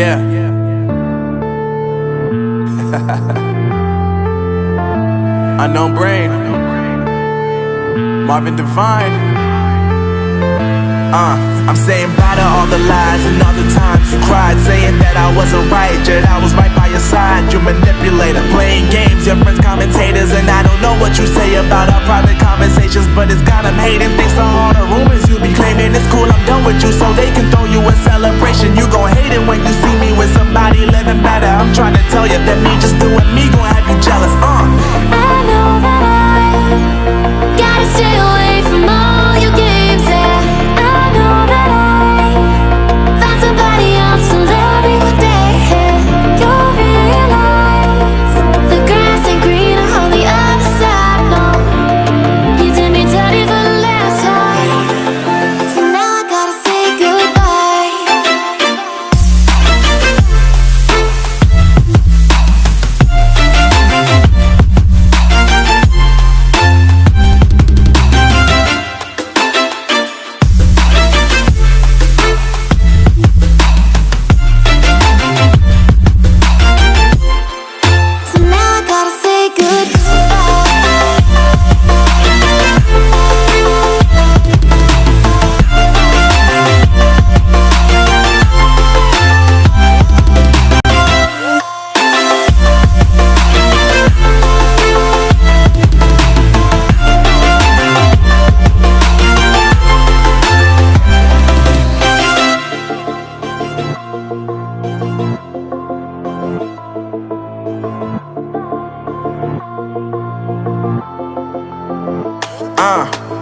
Yeah. Unknown Brain, Marvin Divine. I'm saying bye to all the lies and all the times you cried, saying that I wasn't right, yet I was right by your side. You manipulator, playing games, your friends commentators, and I don't know what you say about our private conversations, but it's got them hating. Thanks to all the rumors you be claiming. It's cool, I'm done with you, so they can throw you a celebration. You gon' hate it when you see me with somebody living better. I'm trying to tell you that me just doing me gon' have you jealous. I know that I gotta stay away from all your games, yeah. I know that I found somebody else to love me one day, yeah. You'll realize the grass ain't greener on the other side, no. You did me dirty for the last time, so now I gotta say goodbye.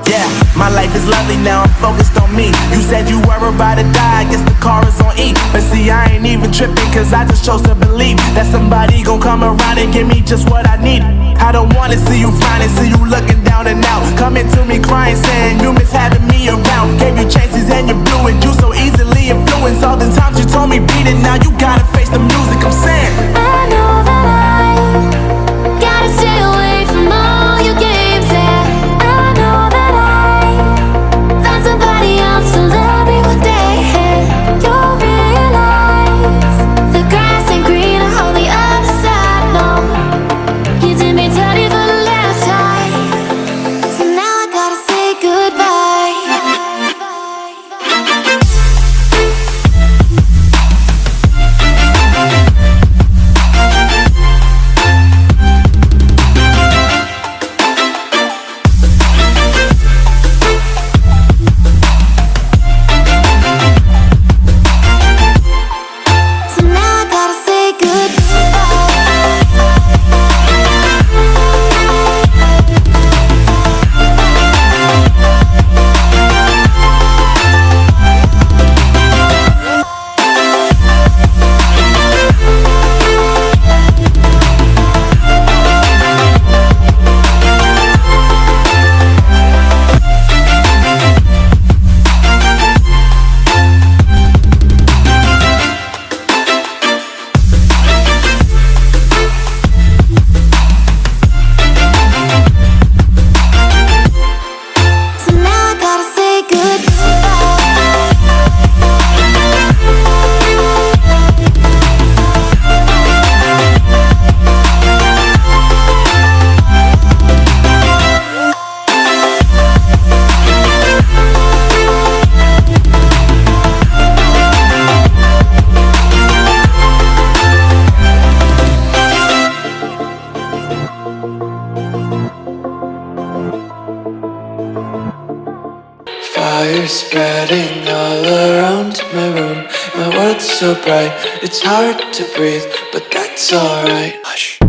Yeah, my life is lovely now, I'm focused on me. You said you were about to die, I guess the car is on E. But see, I ain't even tripping, cause I just chose to believe that somebody gon' come around and give me just what I need. I don't wanna see you finding, see you looking down and out, coming to me crying, saying you miss having me around. Gave you chances and you blew it, you so easily influenced. All the times you told me beat it, now you gotta face the music. I'm saying I know that I gotta stay away from all your games, yeah. I know that I found somebody else to love me one day, yeah. You'll realize the grass ain't greener on the other side, no. You did me dirty for the last time, so now I gotta say goodbye. So now I gotta say goodbye. So now I gotta say goodbye. Fire spreading all around my room. My world's so bright, it's hard to breathe, but that's alright. Hush.